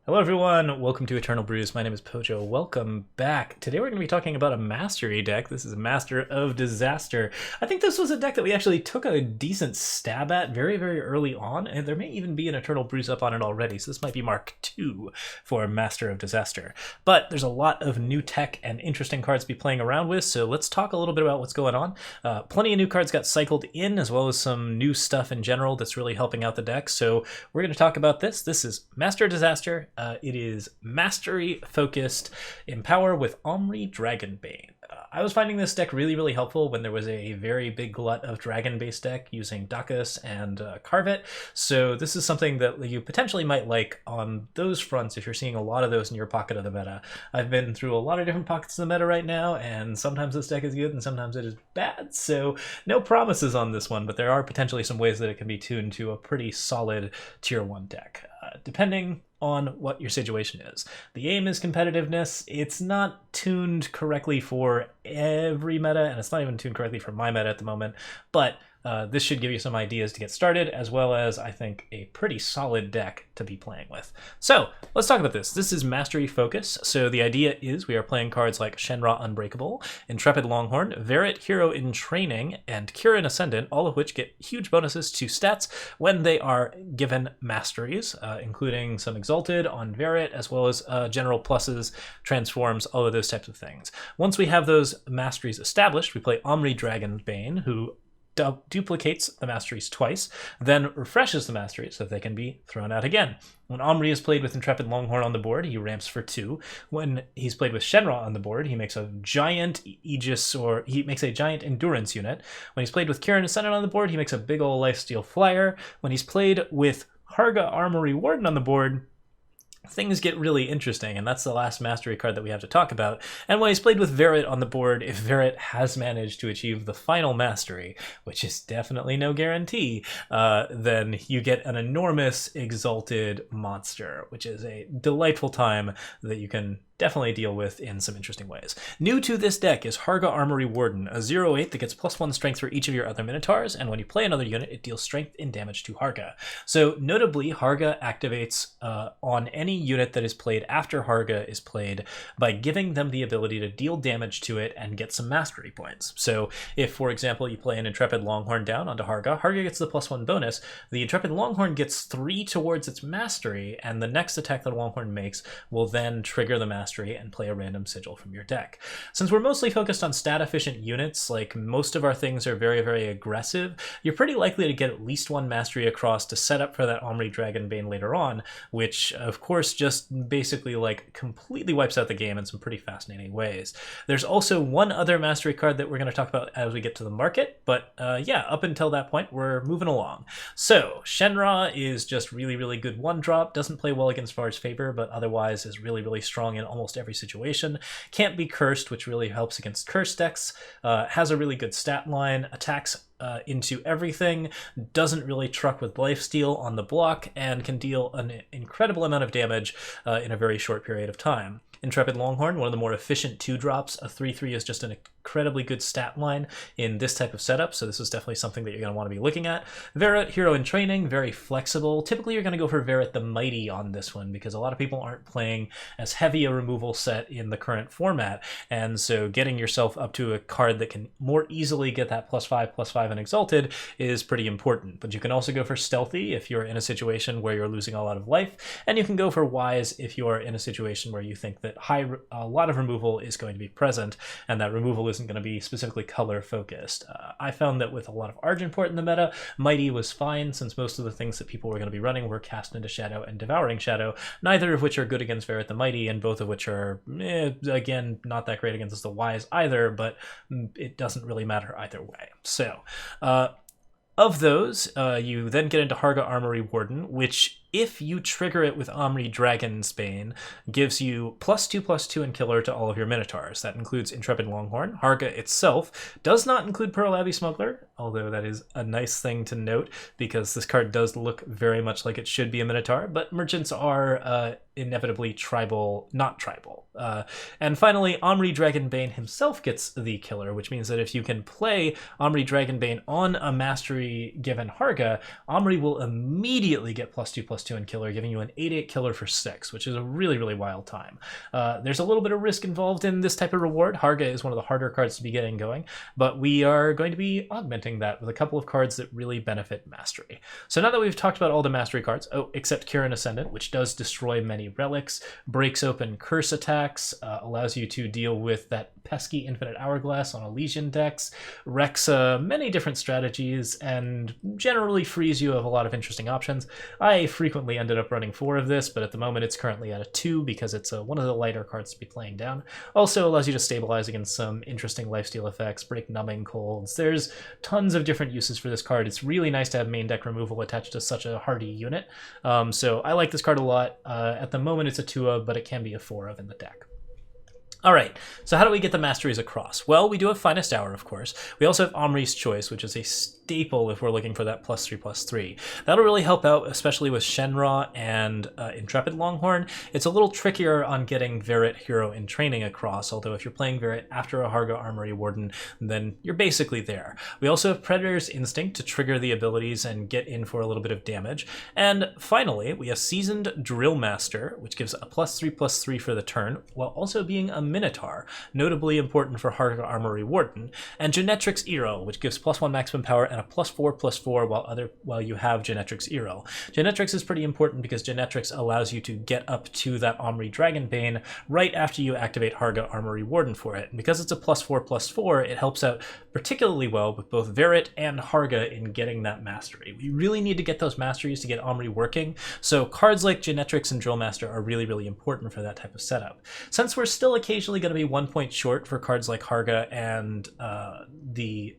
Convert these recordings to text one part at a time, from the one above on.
Hello everyone, welcome to Eternal Brews. My name is Pojo. Welcome back. Today we're going to be talking about a mastery deck. This is Master of Disaster. I think this was a deck that we actually took a decent stab at very early on, and there may even be an Eternal Brews up on it already, so this might be Mark 2 for Master of Disaster. But there's a lot of new tech and interesting cards to be playing around with, so let's talk a little bit about what's going on. Plenty of new cards got cycled in, as well as some new stuff in general that's really helping out the deck, so we're going to talk about this. This is Master of Disaster. It is mastery focused, empower with Aamri Dragonbane. I was finding this deck really helpful when there was a very big glut of dragon based deck using Dakas and Carvet, so this is something that you potentially might like on those fronts if you're seeing a lot of those in your pocket of the meta. I've been through a lot of different pockets of the meta right now, and sometimes this deck is good and sometimes it is bad, so no promises on this one, but there are potentially some ways that it can be tuned to a pretty solid tier 1 deck, depending on what your situation is. The aim is competitiveness. It's not tuned correctly for every meta, and it's not even tuned correctly for my meta at the moment, but this should give you some ideas to get started, as well as, I think, a pretty solid deck to be playing with. So, let's talk about this. This is Mastery Focus, so the idea is we are playing cards like Shen-Ra Unbreakable, Intrepid Longhorn, Varret Hero in Training, and Qirin Ascendant, all of which get huge bonuses to stats when they are given masteries, including some Exalted on Varret, as well as general pluses, transforms, all of those types of things. Once we have those masteries established, we play Aamri Dragonbane, who duplicates the masteries twice, then refreshes the masteries so that they can be thrown out again. When Aamri is played with Intrepid Longhorn on the board, he ramps for 2. When he's played with Shen-Ra on the board, he makes a giant Aegis, or he makes a giant endurance unit. When he's played with Qirin Ascendant on the board, he makes a big ol' lifesteal flyer. When he's played with Harga Armory Warden on the board, things get really interesting, and that's the last mastery card that we have to talk about. And when he's played with Varret on the board, if Varret has managed to achieve the final mastery, which is definitely no guarantee, then you get an enormous Exalted monster, which is a delightful time that you can definitely deal with in some interesting ways. New to this deck is Harga Armory Warden, a 0/8 that gets +1 strength for each of your other minotaurs, and when you play another unit, it deals strength and damage to Harga. So notably, Harga activates on any unit that is played after Harga is played by giving them the ability to deal damage to it and get some mastery points. So if, for example, you play an Intrepid Longhorn down onto Harga, Harga gets the +1 bonus, the Intrepid Longhorn gets 3 towards its mastery, and the next attack that Longhorn makes will then trigger the mastery and play a random sigil from your deck. Since we're mostly focused on stat efficient units, like most of our things are very aggressive, you're pretty likely to get at least 1 mastery across to set up for that Aamri Dragonbane later on, which of course just basically like completely wipes out the game in some pretty fascinating ways. There's also one other mastery card that we're going to talk about as we get to the market, but yeah, up until that point we're moving along. So Shen-Ra is just really good 1-drop, doesn't play well against Var's favor, but otherwise is really strong in almost every situation. Can't be cursed, which really helps against curse decks. Has a really good stat line, attacks into everything, doesn't really truck with lifesteal on the block, and can deal an incredible amount of damage in a very short period of time. Intrepid Longhorn, one of the more efficient 2-drops. A 3/3 is just an incredibly good stat line in this type of setup, so this is definitely something that you're going to want to be looking at. Varret, Hero in Training, very flexible. Typically you're going to go for Varret the Mighty on this one, because a lot of people aren't playing as heavy a removal set in the current format, and so getting yourself up to a card that can more easily get that +5/+5 and Exalted is pretty important. But you can also go for Stealthy if you're in a situation where you're losing a lot of life, and you can go for Wise if you're in a situation where you think that a lot of removal is going to be present, and that removal isn't going to be specifically color focused. I found that with a lot of Argenport in the meta, Mighty was fine, since most of the things that people were going to be running were Cast into Shadow and Devouring Shadow, neither of which are good against Varret the Mighty, and both of which are, again, not that great against the Wise either, but it doesn't really matter either way. So, of those, you then get into Harga Armory Warden, which, if you trigger it with Aamri Dragonbane, gives you +2/+2 in killer to all of your minotaurs. That includes Intrepid Longhorn. Harga itself does not include Pearl Abbey Smuggler, although that is a nice thing to note, because this card does look very much like it should be a minotaur, but merchants are inevitably tribal, not tribal. And finally, Aamri Dragonbane himself gets the killer, which means that if you can play Aamri Dragonbane on a mastery given Harga, Aamri will immediately get +2/+2 in killer, giving you an 8/8 killer for 6, which is a really, really wild time. There's a little bit of risk involved in this type of reward. Harga is one of the harder cards to be getting going, but we are going to be augmenting that with a couple of cards that really benefit mastery. So now that we've talked about all the mastery cards, except Qirin Ascendant, which does destroy many relics, breaks open curse attacks, allows you to deal with that pesky infinite hourglass on Elysian decks, wrecks many different strategies, and generally frees you of a lot of interesting options. I frequently ended up running 4 of this, but at the moment it's currently at a 2 because it's one of the lighter cards to be playing down. Also allows you to stabilize against some interesting lifesteal effects, break numbing colds. There's tons of different uses for this card. It's really nice to have main deck removal attached to such a hardy unit. So I like this card a lot. At the moment it's a 2 of, but it can be a 4 of in the deck. All right, so how do we get the masteries across? Well, we do have Finest Hour, of course. We also have Aamri's Choice, which is a staple if we're looking for that +3/+3. That'll really help out, especially with Shen-Ra and Intrepid Longhorn. It's a little trickier on getting Varret Hero in Training across, although if you're playing Varret after a Harga Armory Warden, then you're basically there. We also have Predator's Instinct to trigger the abilities and get in for a little bit of damage. And finally, we have Seasoned Drillmaster, which gives a +3/+3 for the turn, while also being a Minotaur, notably important for Harga Armory Warden, and Genetrix Irel, which gives +1 maximum power and a +4/+4 while you have Genetrix Irel. Genetrix is pretty important because Genetrix allows you to get up to that Aamri Dragonbane right after you activate Harga Armory Warden for it. And because it's a +4/+4, it helps out particularly well with both Varret and Harga in getting that mastery. We really need to get those masteries to get Aamri working, so cards like Genetrix and Drillmaster are really, really important for that type of setup. Since we're still occasionally going to be 1 point short for cards like Harga and the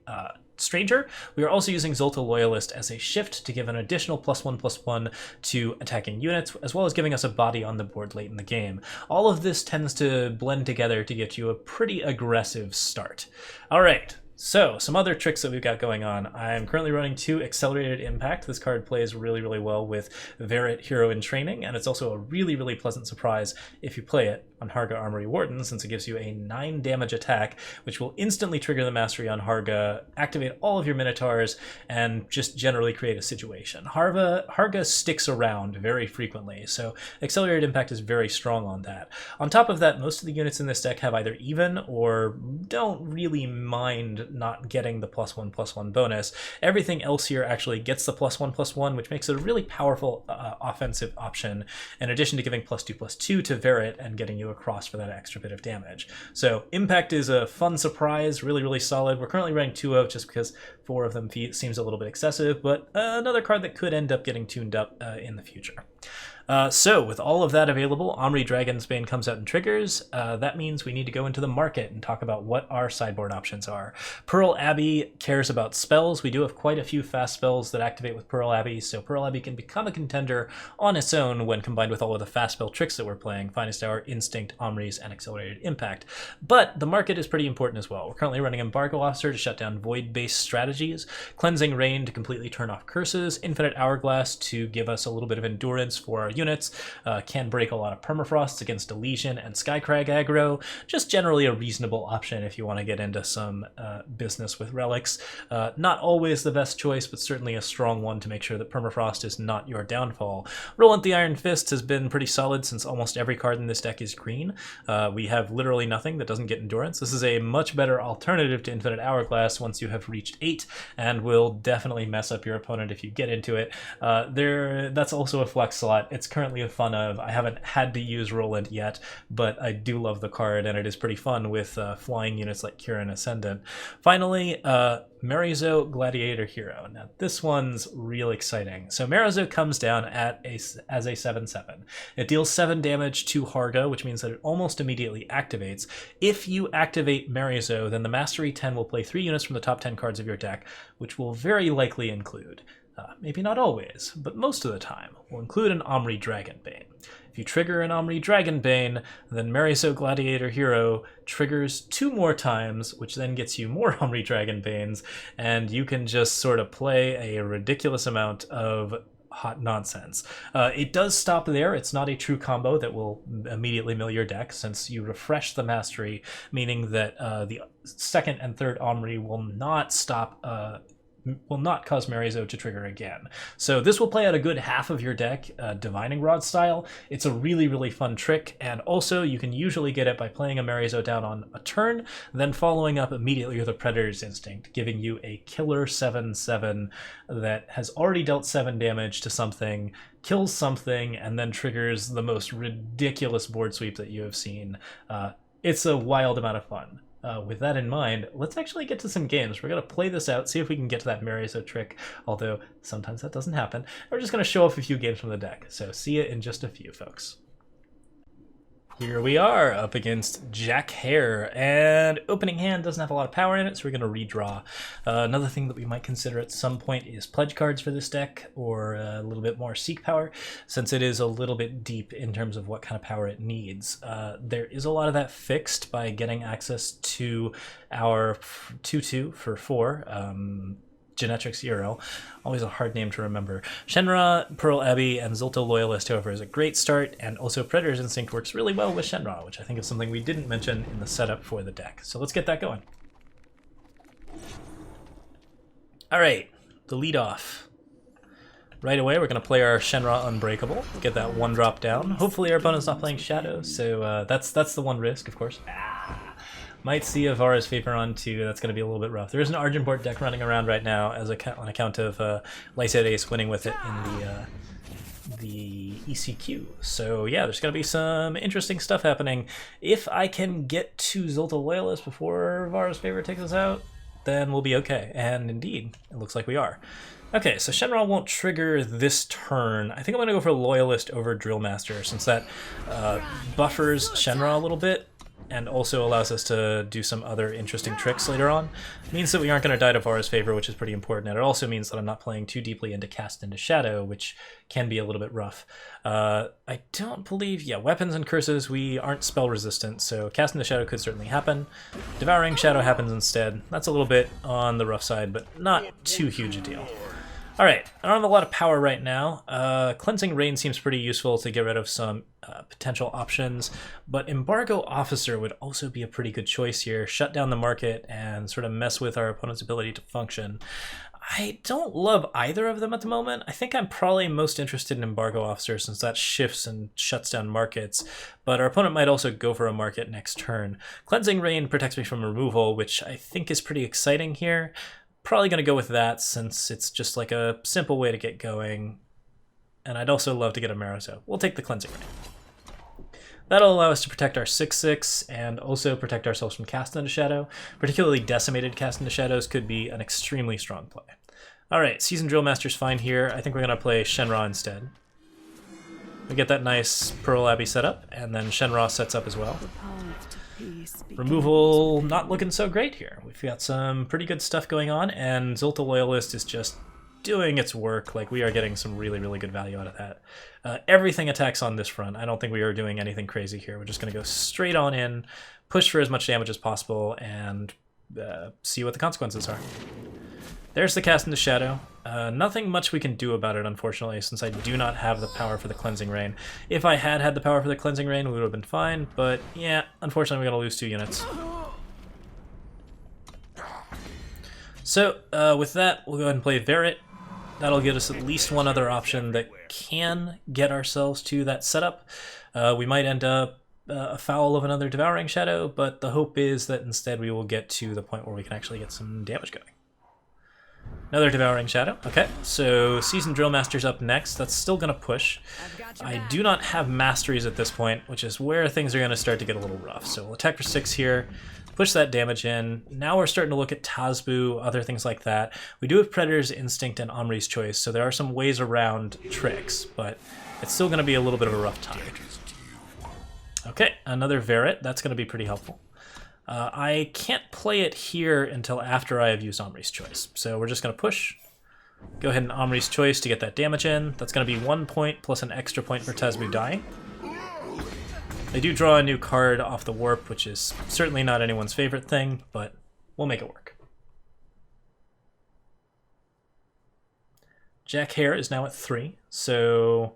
Stranger, we are also using Xulta Loyalist as a shift to give an additional +1/+1 to attacking units, as well as giving us a body on the board late in the game. All of this tends to blend together to get you a pretty aggressive start. All right. So, some other tricks that we've got going on. I'm currently running 2 Accelerated Impact. This card plays really, really well with Varret Hero in Training, and it's also a really, really pleasant surprise if you play it on Harga Armory Warden, since it gives you a 9 damage attack, which will instantly trigger the mastery on Harga, activate all of your Minotaurs, and just generally create a situation. Harga sticks around very frequently, so Accelerated Impact is very strong on that. On top of that, most of the units in this deck have either even or don't really mind not getting the +1/+1 bonus. Everything else here actually gets the +1/+1, which makes it a really powerful offensive option, in addition to giving +2/+2 to Varret and getting you across for that extra bit of damage. So Impact is a fun surprise, really, really solid. We're currently running 2 of just because 4 of them seems a little bit excessive, but another card that could end up getting tuned up in the future. So with all of that available, Aamri Dragonbane comes out and triggers. That means we need to go into the market and talk about what our sideboard options are. Pearl Abbey cares about spells. We do have quite a few fast spells that activate with Pearl Abbey, so Pearl Abbey can become a contender on its own when combined with all of the fast spell tricks that we're playing, Finest Hour, Instinct, Aamri's, and Accelerated Impact. But the market is pretty important as well. We're currently running Embargo Officer to shut down void-based strategies, Cleansing Rain to completely turn off curses, Infinite Hourglass to give us a little bit of endurance for our units, can break a lot of permafrosts against Elysian and Skycrag aggro. Just generally a reasonable option if you want to get into some business with relics. Not always the best choice, but certainly a strong one to make sure that permafrost is not your downfall. Rollant the Iron Fist has been pretty solid since almost every card in this deck is green. We have literally nothing that doesn't get endurance. This is a much better alternative to Infinite Hourglass once you have reached 8, and will definitely mess up your opponent if you get into it. That's also a flex slot. It's currently a fun of. I haven't had to use Rollant yet, but I do love the card, and it is pretty fun with flying units like Qirin Ascendant. Finally, Merizo Gladiator Hero. Now this one's real exciting. So Merizo comes down as a 7/7. It deals 7 damage to Harga, which means that it almost immediately activates. If you activate Merizo, then the Mastery 10 will play 3 units from the top 10 cards of your deck, which will very likely include, maybe not always, but most of the time, will include an Aamri Dragonbane. If you trigger an Aamri Dragonbane, then Merizo Gladiator Hero triggers 2 more times, which then gets you more Aamri Dragonbanes, and you can just sort of play a ridiculous amount of hot nonsense. It does stop there. It's not a true combo that will immediately mill your deck, since you refresh the mastery, meaning that the second and third Aamri will not stop. Will not cause Merizo to trigger again. So this will play out a good half of your deck, Divining Rod style. It's a really, really fun trick, and also you can usually get it by playing a Merizo down on a turn, then following up immediately with a Predator's Instinct, giving you a killer 7/7 that has already dealt 7 damage to something, kills something, and then triggers the most ridiculous board sweep that you have seen. It's a wild amount of fun. With that in mind, let's actually get to some games. We're going to play this out, see if we can get to that Merizo trick, although sometimes that doesn't happen. We're just going to show off a few games from the deck, so see you in just a few, folks. Here we are up against Jack Hare, and opening hand doesn't have a lot of power in it, so we're going to redraw. Another thing that we might consider at some point is pledge cards for this deck, or a little bit more seek power, since it is a little bit deep in terms of what kind of power it needs. There is a lot of that fixed by getting access to our 2/2 for 4, Genetrix Irel, always a hard name to remember. Shen-Ra, Pearl Abbey, and Xulta Loyalist, however, is a great start, and also Predator's Instinct works really well with Shen-Ra, which I think is something we didn't mention in the setup for the deck. So let's get that going. Alright, the lead off. Right away, we're going to play our Shen-Ra Unbreakable, get that 1-drop down. Hopefully our opponent's not playing Shadow, so that's the one risk, of course. Might see a Vara's Favor on too. That's going to be a little bit rough. There is an Argenport deck running around right now as on account of Lyset Ace winning with it in the ECQ. So yeah, there's going to be some interesting stuff happening. If I can get to Xulta Loyalist before Vara's Favor takes us out, then we'll be okay. And indeed, it looks like we are. Okay, so Shen-Ra won't trigger this turn. I think I'm going to go for Loyalist over Drillmaster, since that buffers Shen-Ra a little bit, and also allows us to do some other interesting tricks later on. It means that we aren't going to die to Vara's Favor, which is pretty important, and it also means that I'm not playing too deeply into Cast into Shadow, which can be a little bit rough. I don't believe, yeah, weapons and curses, we aren't spell resistant, so Cast into Shadow could certainly happen. Devouring Shadow happens instead. That's a little bit on the rough side, but not too huge a deal. Alright, I don't have a lot of power right now. Cleansing Rain seems pretty useful to get rid of some potential options, but Embargo Officer would also be a pretty good choice here. Shut down the market and sort of mess with our opponent's ability to function. I don't love either of them at the moment. I think I'm probably most interested in Embargo Officer, since that shifts and shuts down markets, but our opponent might also go for a market next turn. Cleansing Rain protects me from removal, which I think is pretty exciting here. Probably going to go with that, since it's just like a simple way to get going. And I'd also love to get a Merizo. We'll take the Cleansing Ring. That'll allow us to protect our 6/6 and also protect ourselves from Cast into Shadow. Particularly Decimated Cast into Shadows could be an extremely strong play. Alright, Seasoned Drillmaster's fine here. I think we're going to play Shen-Ra instead. We get that nice Pearl Abbey setup, and then Shen-Ra sets up as well. Removal not looking so great here. We've got some pretty good stuff going on, and Xulta Loyalist is just doing its work. Like, we are getting some really, really good value out of that. Everything attacks on this front. I don't think we are doing anything crazy here. We're just going to go straight on in, push for as much damage as possible, and see what the consequences are. There's the Cast into Shadow. Nothing much we can do about it, unfortunately, since I do not have the power for the Cleansing Rain. If I had had the power for the Cleansing Rain, we would have been fine, but yeah, unfortunately we're going to lose 2 units. So, with that, we'll go ahead and play Varret. That'll give us at least one other option that can get ourselves to that setup. We might end up afoul of another Devouring Shadow, but the hope is that instead we will get to the point where we can actually get some damage going. Another Devouring Shadow. Okay, so Seasoned Drillmaster's up next. That's still going to push. I do not have Masteries at this point, which is where things are going to start to get a little rough. So we'll attack for 6 here, push that damage in. Now we're starting to look at Tazbu, other things like that. We do have Predator's Instinct and Aamri's Choice, so there are some ways around tricks, but it's still going to be a little bit of a rough time. Okay, another Varret. That's going to be pretty helpful. I can't play it here until after I have used Aamri's Choice. So we're just going to push. Go ahead and Aamri's Choice to get that damage in. That's going to be 1 point plus an extra point for Tazbu dying. I do draw a new card off the Warp, which is certainly not anyone's favorite thing, but we'll make it work. Jack Hare is now at 3, so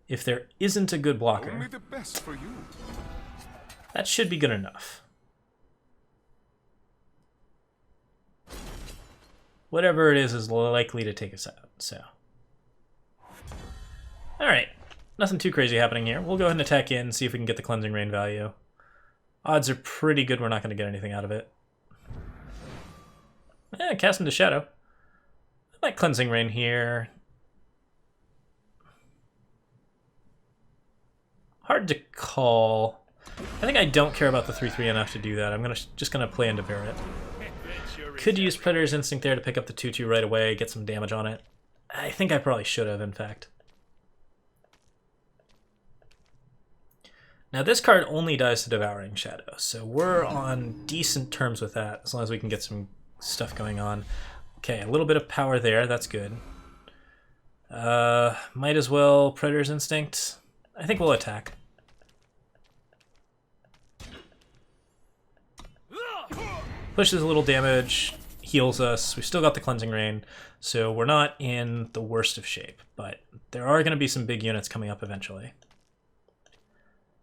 if there isn't a good blocker, Only the best for you. that should be good enough. Whatever it is likely to take us out, so. Alright, nothing too crazy happening here. We'll go ahead and attack in, see if we can get the Cleansing Rain value. Odds are pretty good we're not going to get anything out of it. Cast into Shadow. I like Cleansing Rain here. Hard to call. I think I don't care about the 3/3 enough to do that. I'm just gonna play into Varret. Could use Predator's Instinct there to pick up the 2/2 right away, get some damage on it. I think I probably should have, in fact. Now this card only dies to Devouring Shadow, so we're on decent terms with that, as long as we can get some stuff going on. Okay, a little bit of power there, that's good. Might as well Predator's Instinct. I think we'll attack. Pushes a little damage, heals us. We've still got the Cleansing Rain, so we're not in the worst of shape, but there are going to be some big units coming up eventually.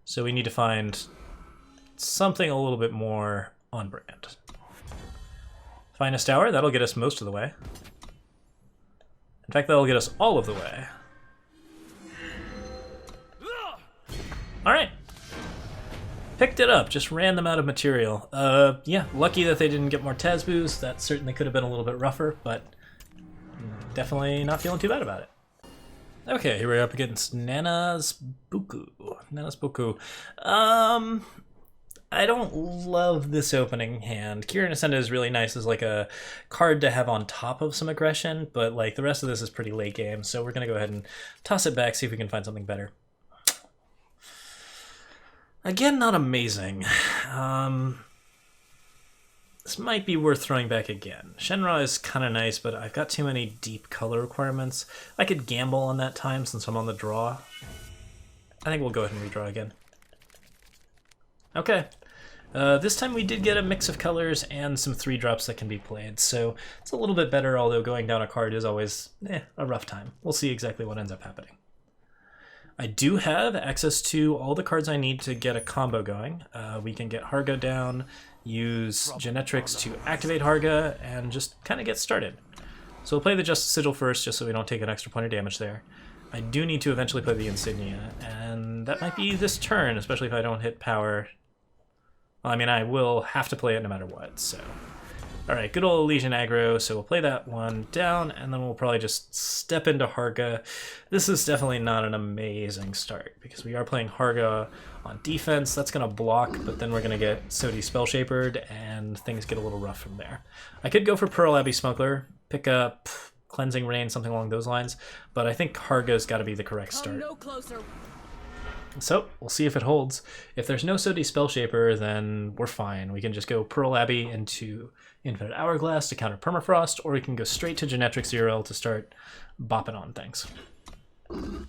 So we need to find something a little bit more on brand. Finest Hour, that'll get us most of the way. In fact, that'll get us all of the way. Alright. Picked it up, just ran them out of material. Yeah, lucky that they didn't get more Tazboos. That certainly could have been a little bit rougher, but definitely not feeling too bad about it. Okay, here we're up against Nana's Buku. Nana's Buku. I don't love this opening hand. Qirin Ascendant is really nice as like a card to have on top of some aggression, but like the rest of this is pretty late game, so we're gonna go ahead and toss it back, see if we can find something better. Again, not amazing. This might be worth throwing back again. Shen-Ra is kind of nice, but I've got too many deep color requirements. I could gamble on that time since I'm on the draw. I think we'll go ahead and redraw again. Okay. This time we did get a mix of colors and some 3-drops that can be played, so it's a little bit better, although going down a card is always a rough time. We'll see exactly what ends up happening. I do have access to all the cards I need to get a combo going. We can get Harga down, use Genetrix to activate Harga, and just kind of get started. So we'll play the Justice Sigil first, just so we don't take an extra point of damage there. I do need to eventually play the Insignia, and that might be this turn, especially if I don't hit power. Well, I mean, I will have to play it no matter what, so... Alright, good old Legion aggro, so we'll play that one down, and then we'll probably just step into Harga. This is definitely not an amazing start, because we are playing Harga on defense. That's going to block, but then we're going to get Sodi Spellshapered, and things get a little rough from there. I could go for Pearl Abbey Smuggler, pick up Cleansing Rain, something along those lines, but I think Harga's got to be the correct start. No closer. So, we'll see if it holds. If there's no Sodi Spellshaper, then we're fine. We can just go Pearl Abbey into Infinite Hourglass to counter Permafrost, or we can go straight to Genetrix Irel to start bopping on things. And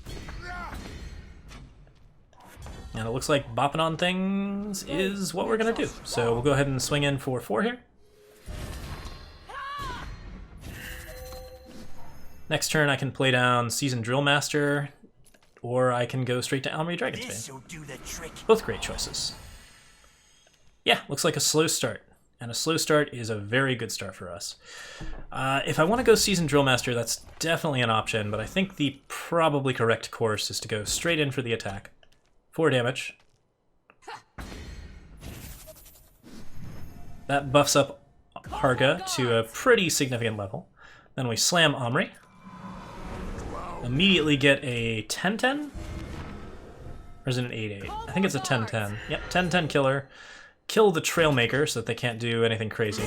it looks like bopping on things is what we're going to do. So we'll go ahead and swing in for 4 here. Next turn I can play down Seasoned Drillmaster, or I can go straight to Aamri Dragonbane. Both great choices. Yeah, looks like a slow start. And a slow start is a very good start for us. If I want to go Seasoned Drillmaster, that's definitely an option, but I think the probably correct course is to go straight in for the attack. 4 damage. That buffs up Harga to a pretty significant level. Then we slam Aamri. Immediately get a 10-10? Or is it an 8-8? I think it's a 10-10. Yep, 10-10 killer. Kill the Trailmaker so that they can't do anything crazy.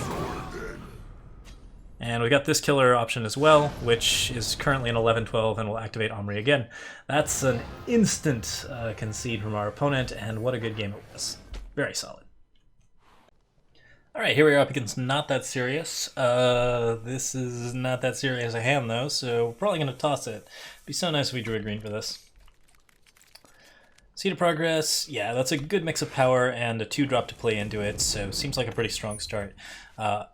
And we got this killer option as well, which is currently an 11-12 and will activate Aamri again. That's an instant concede from our opponent, and what a good game it was. Very solid. Alright, here we are up against Not That Serious. This is not that serious a hand though, so we're probably going to toss it. It'd be so nice if we drew a green for this. Seed of Progress, yeah, that's a good mix of power and a 2-drop to play into it, so seems like a pretty strong start.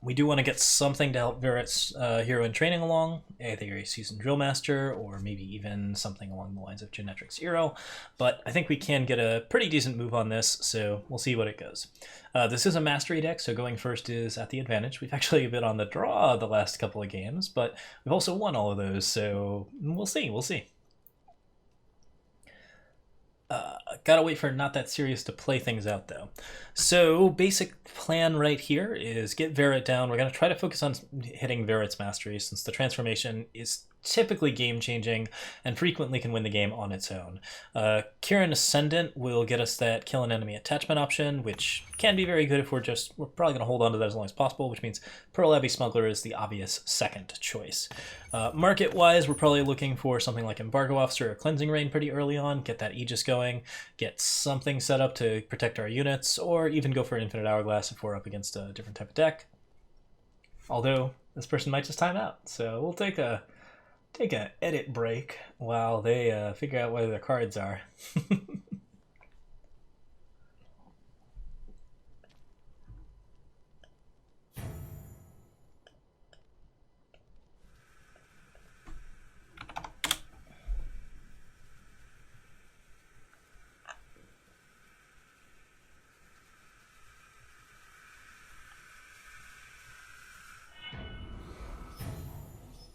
We do want to get something to help Varret's hero in training along, either a seasoned Drillmaster or maybe even something along the lines of Genetrix Irel, but I think we can get a pretty decent move on this, so we'll see what it goes. This is a Mastery deck, so going first is at the advantage. We've actually been on the draw the last couple of games, but we've also won all of those, so we'll see. Gotta wait for Not That Serious to play things out, though. So, basic plan right here is get Varret down. We're going to try to focus on hitting Varret's Mastery, since the transformation is typically game-changing and frequently can win the game on its own. Qirin Ascendant will get us that kill an enemy attachment option, which can be very good if we're probably going to hold on to that as long as possible, which means Pearl Abbey Smuggler is the obvious second choice. Market-wise, we're probably looking for something like Embargo Officer or Cleansing Rain pretty early on, get that Aegis going, get something set up to protect our units, or even go for Infinite Hourglass if we're up against a different type of deck. Although, this person might just time out, so we'll take an edit break while they figure out where their cards are.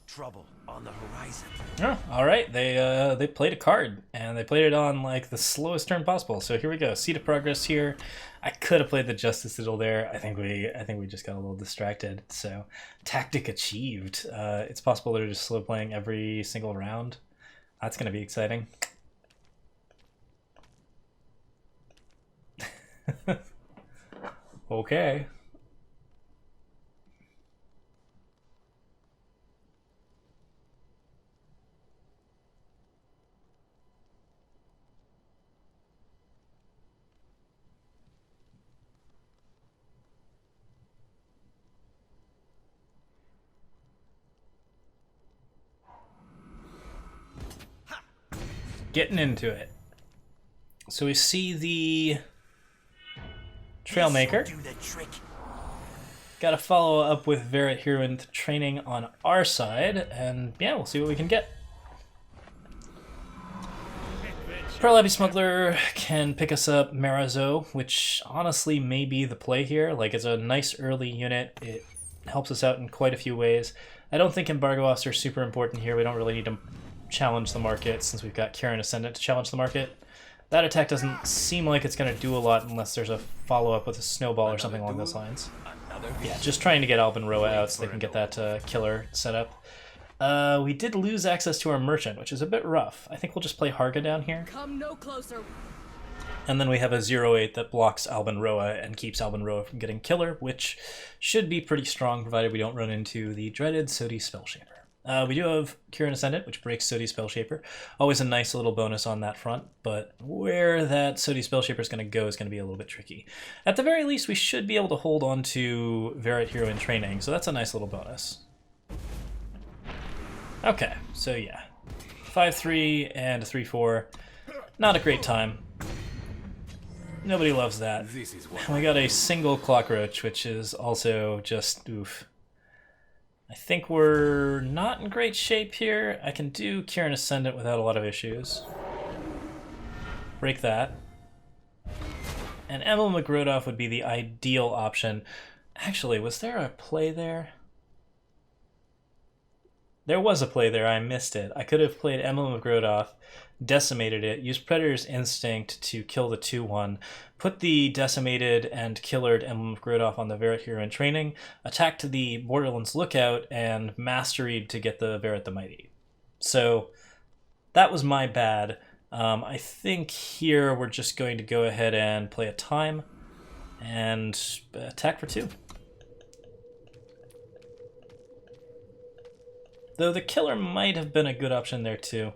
Trouble on the horizon. Oh, all right. They played a card, and they played it on like the slowest turn possible. So here we go. Seed of Progress here. I could have played the Justice Sigil there. I think we just got a little distracted. So tactic achieved. It's possible they're just slow playing every single round. That's gonna be exciting. Okay. Getting into it. So we see the Trailmaker. Got to follow up with Varret here in training on our side, and yeah, we'll see what we can get. Pearl Abbey Smuggler can pick us up Merizo, which honestly may be the play here. Like, it's a nice early unit. It helps us out in quite a few ways. I don't think Embargo Officer is super important here. We don't really need to challenge the market since we've got Qirin Ascendant to challenge the market. That attack doesn't seem like it's going to do a lot unless there's a follow-up with a snowball or something along those lines. Yeah, just trying to get Alban Roa out so they can get that killer set up. We did lose access to our merchant, which is a bit rough. I think we'll just play Harga down here. Come no closer. And then we have a 0/8 that blocks Alban Roa and keeps Alban Roa from getting killer, which should be pretty strong provided we don't run into the dreaded Sodi Spellshaper. We do have Qirin Ascendant, which breaks Sodi Spellshaper. Always a nice little bonus on that front, but where that Sodi Spellshaper is going to go is going to be a little bit tricky. At the very least, we should be able to hold on to Varret Hero in training, so that's a nice little bonus. Okay, so yeah. 5-3 and a 3-4. Not a great time. Nobody loves that. And we got a single Clockroach, which is also just oof. I think we're not in great shape here. I can do Qirin Ascendant without a lot of issues. Break that. And Emblem of Grodov would be the ideal option. Actually, was there a play there? There was a play there, I missed it. I could have played Emblem of Grodov, decimated it, used Predator's Instinct to kill the 2/1, put the decimated and killered Emblem of Grodov on the Varret Hero in training, attacked the Borderlands Lookout, and masteried to get the Varret the Mighty. So that was my bad. I think here we're just going to go ahead and play a time and attack for 2. Though the killer might have been a good option there too.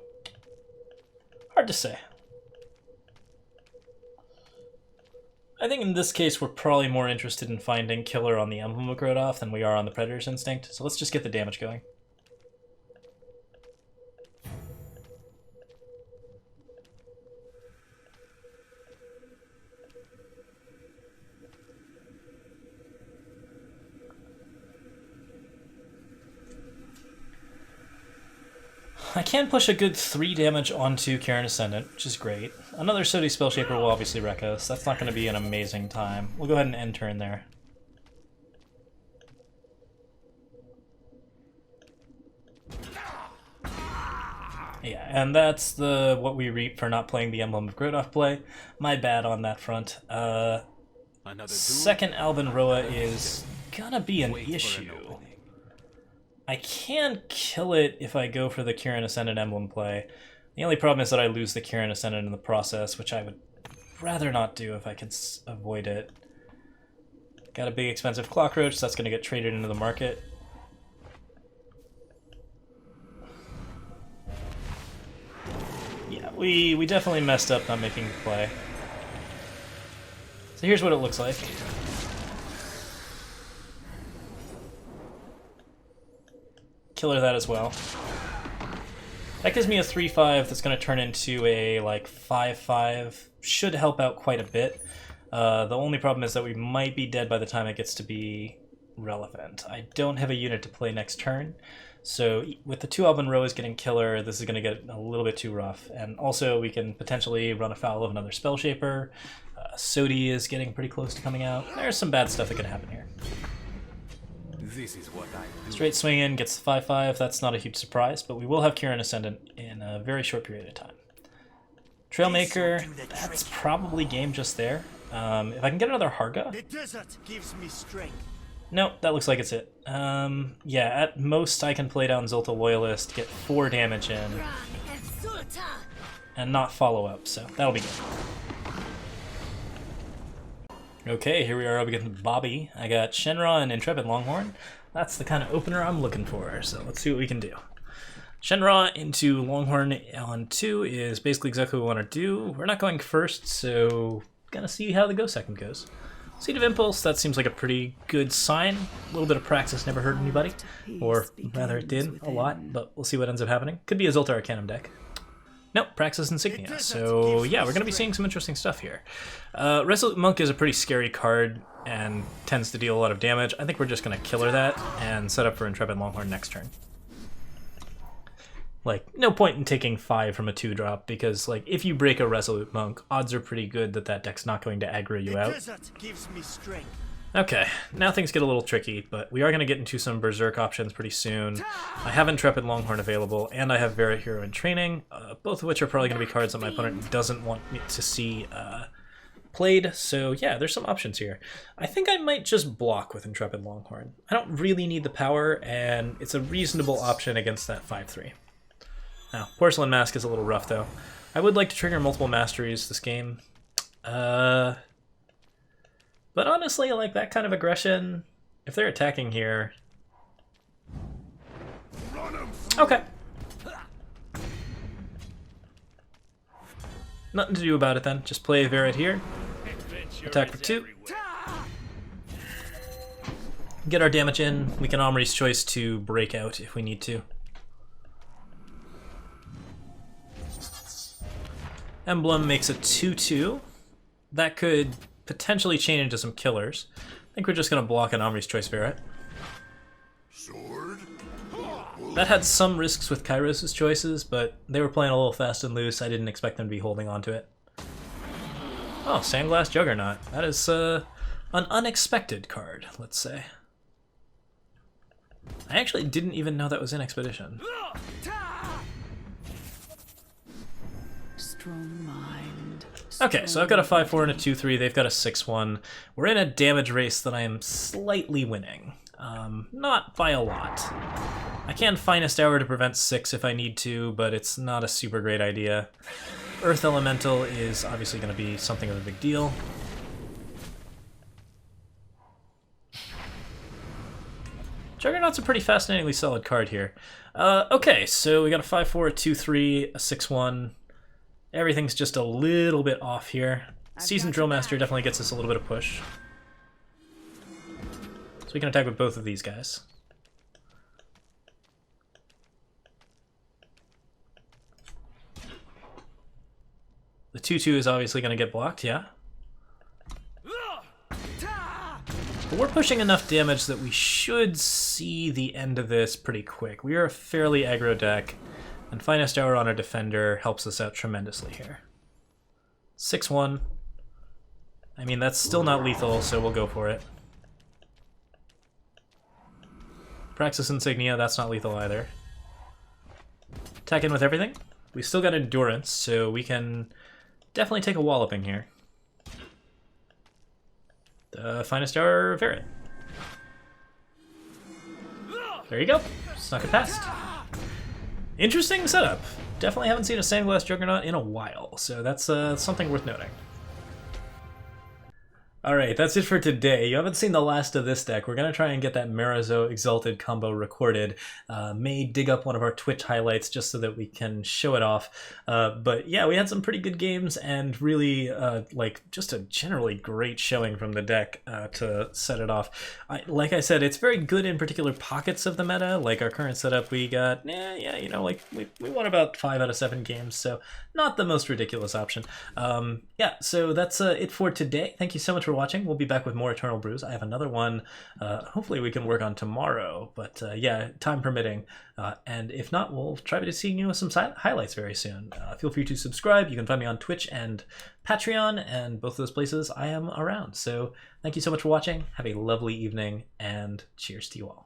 Hard to say. I think in this case we're probably more interested in finding killer on the Emblem of Grodov than we are on the Predator's Instinct, so let's just get the damage going. I can push a good 3 damage onto Qirin Ascendant, which is great. Another Sodi Spellshaper will obviously wreck us. That's not going to be an amazing time. We'll go ahead and end turn there. Yeah, and that's what we reap for not playing the Emblem of Grodov play. My bad on that front. Second Alban Roa is gonna be an issue. I can kill it if I go for the Qirin Ascendant Emblem play. The only problem is that I lose the Qirin Ascendant in the process, which I would rather not do if I can avoid it. Got a big expensive Clockroach, so that's gonna get traded into the market. Yeah, we definitely messed up not making the play. So here's what it looks like. Killer that as well. That gives me a 3-5 that's going to turn into a like 5-5. Should help out quite a bit. The only problem is that we might be dead by the time it gets to be relevant. I don't have a unit to play next turn. So with the 2 Alban Roas getting killer, this is going to get a little bit too rough. And also we can potentially run afoul of another Spellshaper. Sodi is getting pretty close to coming out. There's some bad stuff that can happen here. This is what I do. Straight swing in, gets the 5-5. That's not a huge surprise, but we will have Qirin Ascendant in a very short period of time. Trailmaker, that's probably game just there. If I can get another Harga. The desert gives me strength. Nope, that looks like it's it. Yeah, at most I can play down Xulta Loyalist, get 4 damage in, and not follow up, so that'll be good. Okay, here we are up against Bobby. I got Shen-Ra and Intrepid Longhorn. That's the kind of opener I'm looking for, so let's see what we can do. Shen-Ra into Longhorn on 2 is basically exactly what we want to do. We're not going first, so gonna see how the go second goes. Seed of Impulse, that seems like a pretty good sign. A little bit of Praxis never hurt anybody, or rather it did a lot, but we'll see what ends up happening. Could be a Xulta Arcanum deck. Nope, Praxis Insignia. So yeah, we're going to be seeing some interesting stuff here. Resolute Monk is a pretty scary card and tends to deal a lot of damage. I think we're just going to killer that and set up for Intrepid Longhorn next turn. Like, no point in taking 5 from a 2-drop, because like if you break a Resolute Monk, odds are pretty good that that deck's not going to aggro you out. Okay, now things get a little tricky, but we are going to get into some Berserk options pretty soon. I have Intrepid Longhorn available, and I have Varret Hero in Training, both of which are probably going to be cards that my opponent doesn't want me to see played, so yeah, there's some options here. I think I might just block with Intrepid Longhorn. I don't really need the power, and it's a reasonable option against that 5-3. Now, Porcelain Mask is a little rough, though. I would like to trigger multiple masteries this game. But honestly, like that kind of aggression, if they're attacking here... Okay. Nothing to do about it then. Just play Varret here. Attack for 2. Get our damage in. We can Aamri's Choice to break out if we need to. Emblem makes a 2-2. That could potentially chain into some killers. I think we're just going to block an Aamri's Choice Varret. Sword? That had some risks with Kairos' choices, but they were playing a little fast and loose. I didn't expect them to be holding on to it. Oh, Sandglass Juggernaut. That is an unexpected card, let's say. I actually didn't even know that was in Expedition. Strong mind. Okay, so I've got a 5-4 and a 2-3. They've got a 6-1. We're in a damage race that I am slightly winning. Not by a lot. I can Finest Hour to prevent 6 if I need to, but it's not a super great idea. Earth Elemental is obviously going to be something of a big deal. Juggernaut's a pretty fascinatingly solid card here. Okay, so we got a 5-4, a 2-3, a 6-1. Everything's just a little bit off here. Seasoned Drillmaster definitely gets us a little bit of push. So we can attack with both of these guys. The 2-2 is obviously going to get blocked, yeah. But we're pushing enough damage that we should see the end of this pretty quick. We are a fairly aggro deck. And Finest Hour on our defender helps us out tremendously here. 6-1. I mean, that's still not lethal, so we'll go for it. Praxis Insignia, that's not lethal either. Attack in with everything. We still got Endurance, so we can definitely take a walloping here. The Finest Hour Varret. There you go. Snuck it past. Interesting setup. Definitely haven't seen a Sandglass Juggernaut in a while, so that's something worth noting. Alright, that's it for today. You haven't seen the last of this deck. We're going to try and get that Merizo Exalted combo recorded. May dig up one of our Twitch highlights just so that we can show it off. But yeah, we had some pretty good games and really like just a generally great showing from the deck to set it off. Like I said, it's very good in particular pockets of the meta. Like our current setup, we got, yeah, you know, like we won about 5 out of 7 games, so not the most ridiculous option. Yeah, so that's it for today. Thank you so much for watching. We'll be back with more Eternal Brews. I have another one hopefully we can work on tomorrow, but yeah, time permitting. And if not, we'll try to see you with some highlights very soon. Feel free to subscribe. You can find me on Twitch and Patreon, and both of those places I am around. So thank you so much for watching. Have a lovely evening, and cheers to you all.